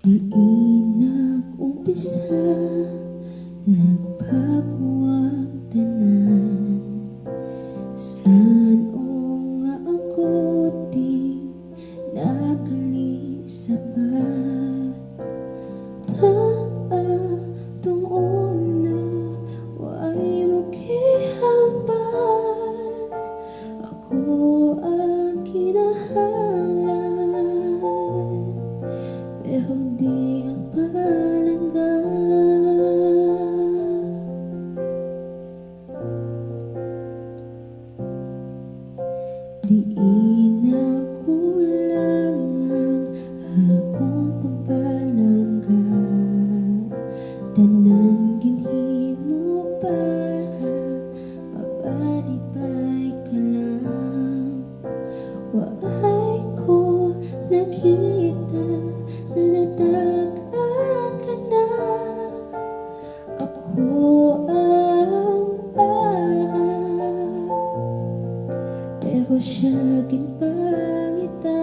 Di nag-umpisa, nagbago ang tanan. Saan o nga ako di nakalisa pa. Tungod na way mo kihamban, ako ang kinahanglan, pero di ang palanggan. Di nakulang ang akong pagpalangga, tanan ginhimo para mabalibay ka lang. Waay ko nakita na natagaan ka na. Ako ang pero siya ginpangitan.